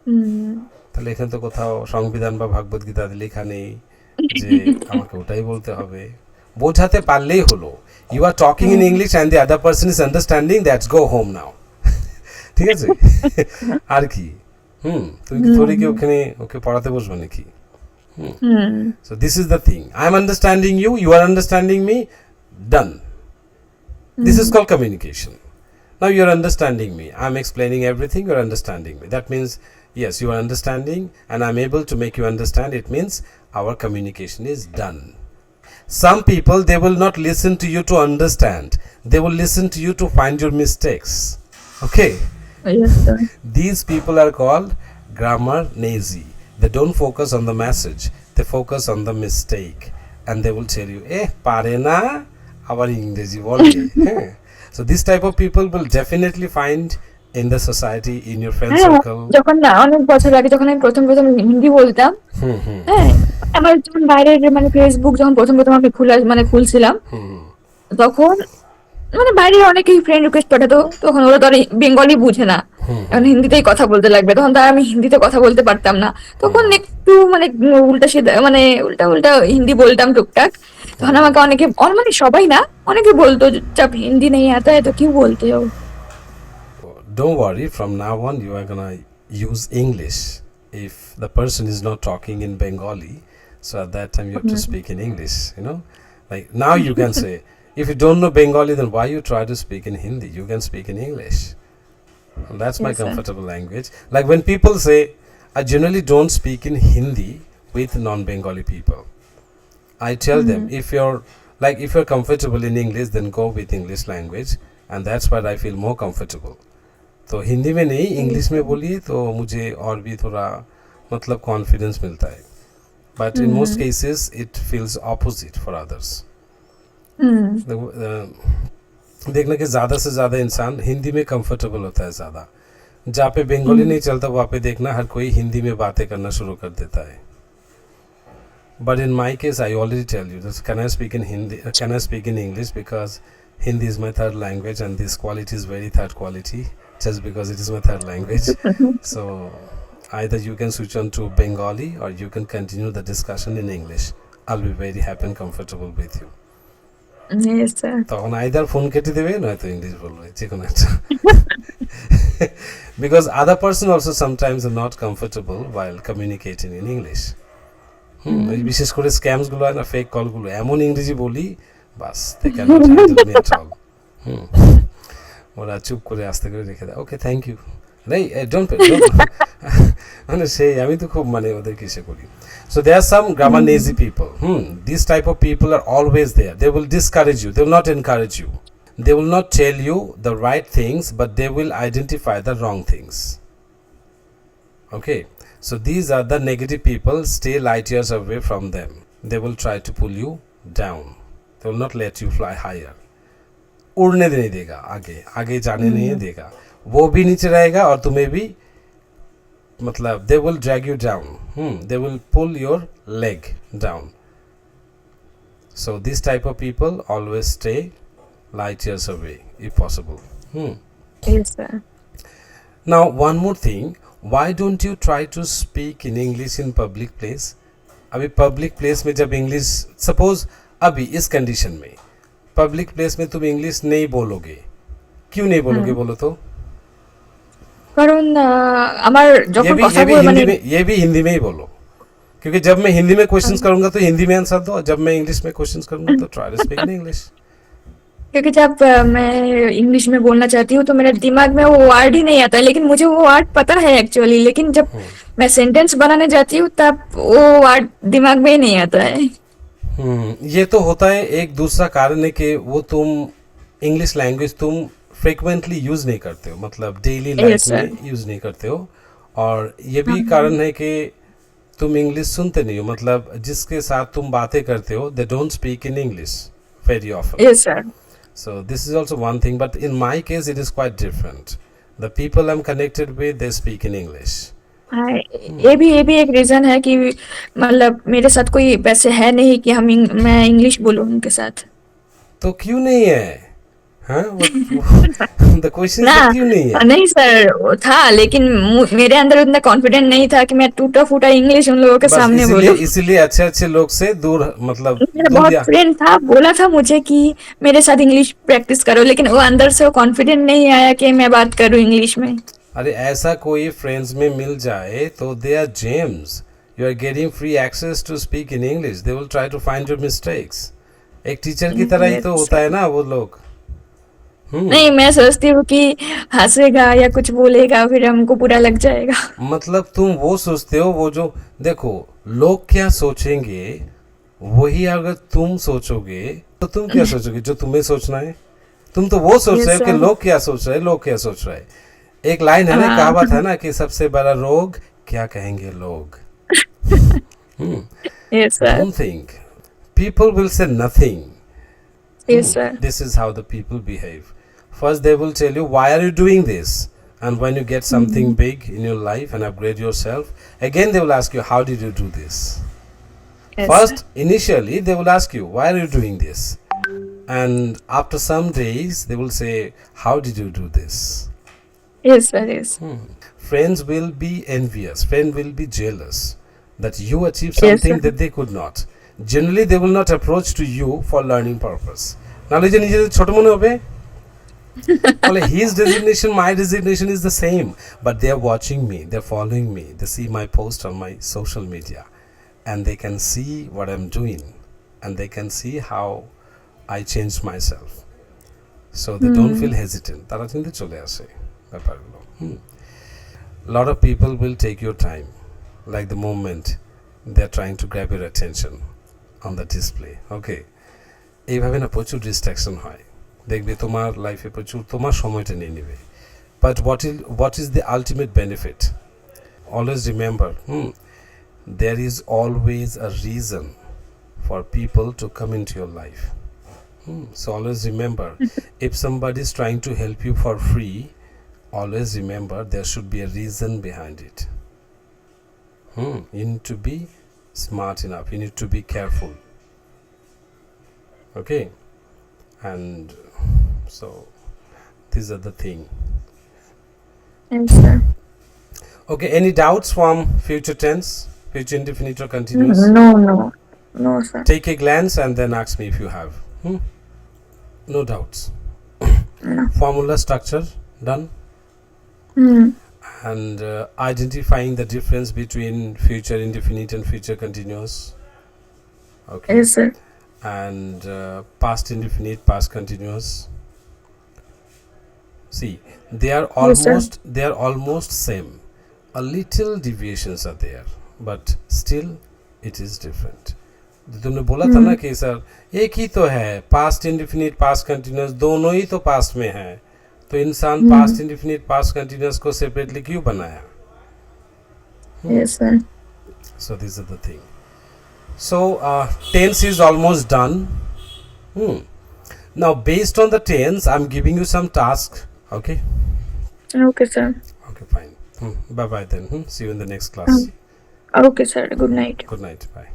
হুম। তাহলে এখানে তো কোথাও সংবিধান বা ভাগবত গীতাতে লেখা নেই যে আমাকে ওটাই বলতে হবে। বোঝাতে পারলেই হলো, you are talking in hmm. English and the other person is understanding, that's go home now. ঠিক আছে। আর কি। তুমি কি থোড়ি কি হুম। ওখানে ওকে পড়াতে বসবে নাকি? Hmm. Hmm. So this is the thing, I am understanding you, you are understanding me, done. This hmm. is called communication. Now you're understanding me. I'm explaining everything, you're understanding me. That means, yes, you are understanding, and I'm able to make you understand. It means our communication is done. Some people, they will not listen to you to understand, they will listen to you to find your mistakes. Okay? Yes, sir. These people are called grammar nazi. They don't focus on the message, they focus on the mistake. And they will tell you, pare na, abar English bole. So this type of people will definitely find in the society, in your friend হ্যাঁ, circle. যখন না অনেক বছর আগে যখন আমি প্রথম হিন্দি বলতাম, Hmm, hmm, হ্যাঁ, আমার যখন বাইরের মানে ফেসবুক যখন প্রথম আমি খুলছিলাম, hmm, তখন মানে বাইরের অনেকেই ফ্রেন্ড রিকোয়েস্ট পাঠাতো, তখন ওরা তো আর বেঙ্গলি বুঝে না, hmm, এখন hmm, হিন্দিতেই কথা বলতে লাগবে, তখন তার আমি হিন্দিতে কথা বলতে পারতাম না, তখন hmm, একটু মানে উল্টা সিধা মানে উল্টা উল্টা হিন্দি বলতাম টুকটাক, তখন hmm. আমাকে অনেকে মানে সবাই না, অনেকে বলতো চাপ হিন্দি নেই আতা है तो क्यों बोलते हो। Don't worry, from now on you are gonna use English. If the person is not talking in Bengali, so at that time you have to speak in English, like now you can say, if you don't know Bengali, then why you try to speak in Hindi? You can speak in English. And that's my Yes, sir. comfortable language. Like when people say, I generally don't speak in Hindi with non-Bengali people. I tell them, Mm. if you're comfortable in English, then go with English language, and that's where I feel more comfortable. तो हिंदी में नहीं, Yes, English में sir. बोलिए तो मुझे और भी थोड़ा मतलब कॉन्फिडेंस मिलता है. But in most Mm. Cases it feels opposite for others. Mm. देखना कि ज़्यादा से ज़्यादा इंसान हिंदी में कंफर्टेबल होता है ज़्यादा. जहाँ पे बंगाली Mm. नहीं चलता वहाँ पे देखना हर कोई हिंदी में बातें करना शुरू कर देता है. But in my case, I already tell you this. Can I speak in Hindi? Can I speak in English? Because Hindi is my third language, and this quality is very third quality, just because it is my third language. So either you can switch on to Bengali or you can continue the discussion in English. I'll be very happy and comfortable with you. Yes, sir. তখন either phone কেটে দেবে নয়তো English বলবে, যে কোনো একটা. Because other person also sometimes are not comfortable while communicating in English. Mm. বিশেষ করে স্ক্যামস গুলো হয় না, ফেক কলগুলো এমন ইংরেজি বলি, বাস they can not handle me at all. ওরা চুপ করে আস্তে করে রেখে দেয়, ওকে থ্যাংক ইউ, নেই ডোন্ট ডোন্ট. মানে সেই আমি তো খুব মানে ওদের কিসে করি. So they are some grammar Mm. নেজি people. This type of people are always there. They will discourage you, they will not encourage you. They will not tell you the right things, but they will identify the wrong things. Okay, so these are the negative people. Stay light years away from them. They will try to pull you down. They will not let you fly higher. उड़ने नहीं देगा, आगे आगे जाने नहीं Mm. देगा. वो भी नीचे रहेगा और तुम्हें भी, मतलब they will drag you down. They will pull your leg down. So this type of people always stay light years away if possible. Yes, sir. Now one more thing, why don't you try to speak in English in public place? अभी public place में जब English, suppose अभी इस condition में public place में तुम English नहीं बोलोगे, क्यों नहीं बोलोगे হুম। बोलो तो? কারণ আমার ये যখন भी কথা ये भी বল মানে हिंदी में, ये भी हिंदी में ही बोलो. क्योंकि जब मैं हिंदी में क्वेश्चंस करूंगा तो हिंदी में आंसर दो, और जब मैं इंग्लिश में क्वेश्चंस करूंगा तो try to speak in English. क्योंकि जब मैं इंग्लिश में बोलना चाहती हूँ तो मेरे दिमाग में वो वर्ड ही नहीं आता है, लेकिन मुझे वो वर्ड पता है एक्चुअली, लेकिन जब मैं सेंटेंस बनाने जाती हूँ तब वो वर्ड दिमाग में ही नहीं आता है। ये तो होता है. एक दूसरा कारण है कि वो तुम इंग्लिश लैंग्वेज तुम फ्रिक्वेंटली यूज़ नहीं करते हो, मतलब डेली यस लाइफ सर। में यूज़ नहीं करते हो. और ये भी हाँ। कारण है कि तुम इंग्लिश सुनते नहीं हो, मतलब जिसके साथ तुम बातें करते हो they don't speak in English very often. Yes sir. So this is also one thing, but in my case it is quite different. The people I'm connected with, they speak in English. हाँ, ये भी एक reason है कि मतलब मेरे साथ कोई वैसे है नहीं कि मैं इंग्लिश बोलूँ उनके साथ। तो क्यों नहीं है? हाँ द क्वेश्चन ना, से क्यों नहीं है? नहीं सर, वो था, लेकिन मेरे अंदर उतना कॉन्फिडेंट नहीं था कि मैं टूटा फूटा इंग्लिश उन लोगों के बस सामने इसीलिए बोलूं। इसीलिए अच्छे अच्छे लोग से दूर, मतलब मेरा दूर बहुत या फ्रेंड था, बोला था मुझे कि मेरे साथ इंग्लिश प्रैक्टिस करो, लेकिन वो अंदर से वो कॉन्फिडेंट नहीं आया कि मैं बात करूं इंग्लिश में। अरे ऐसा कोई फ्रेंड्स में मिल जाए तो they are gems, you are getting free access to speak in English, they will try to find your mistakes. एक टीचर की तरह ही तो Yes. होता है ना वो लोग। नहीं, मैं सोचती हूँ कि हंसेगा या कुछ बोलेगा फिर हमको बुरा लग जाएगा। मतलब तुम वो सोचते हो, वो जो, देखो, लोग क्या सोचेंगे वही अगर तुम सोचोगे तो तुम क्या सोचोगे जो तुम्हें सोचना है। तुम तो वो सोच रहे यस हो कि सर। लोग क्या सोच रहे हैं, लोग क्या सोच रहे हैं। एक लाइन है ना, हाँ। कहावत है ना कि सबसे बड़ा रोग क्या कहेंगे लोग। Yes sir. Don't think, people will say nothing. Yes sir. This is how the people behave. First, they will tell you, why are you doing this? And when you get something big in your life and upgrade yourself, again they will ask you, how did you do this? Yes First, initially, they will ask you, why are you doing this? And after some days, they will say, how did you do this? Sir. Yes. Friends will be envious, friends will be jealous that you achieve yes something sir. that they could not. Generally, they will not approach to you for learning purpose. নাহলে যে নিজেদের ছোট মনে হবে, বলে his designation, my designation is the same, but they are watching me, they're following me, they see my post on my social media, and they can see what I'm doing, and they can see how I changed myself. So they don't feel hesitant. তারা কিন্তু চলে আসে ব্যাপারগুলো। lot of people will take your time, like the moment they're trying to grab your attention on the display. Okay, এইভাবে না প্রচুর distraction হয়, দেখবে তোমার লাইফে প্রচুর তোমার সময়টা নিয়ে নেবে। But what is the ultimate benefit? Always remember, there is always a reason for people to come into your life. So always remember, if somebody is trying to help you for free, always remember there should be a reason behind it. You need to be smart enough, you need to be careful. Okay, and so these are the thing. Yes sir. Okay, any doubts from future tense, future indefinite or continuous? No no no sir. Take a glance and then ask me if you have. No doubts. Formula structure done. And identifying the difference between future indefinite and future continuous. Okay. Yes sir. And past indefinite, past continuous. See, they are Yes, sir. almost same. A little deviations are there, but still it is different. तुमने बोला था ना कि sir एक ही तो है, past indefinite past continuous दोनों ही तो पास्ट में है, तो इंसान पास्ट इंडिफिनिट पास्ट कंटिन्यूअस को सेपरेटली क्यों बनाया? Yes sir. So this is the thing. So tense is almost done. Now based on the tense, I'm giving you some tasks. Okay. Okay sir. Okay, fine. Bye bye then. See you in the next class. Okay sir, good night. Good night. Bye.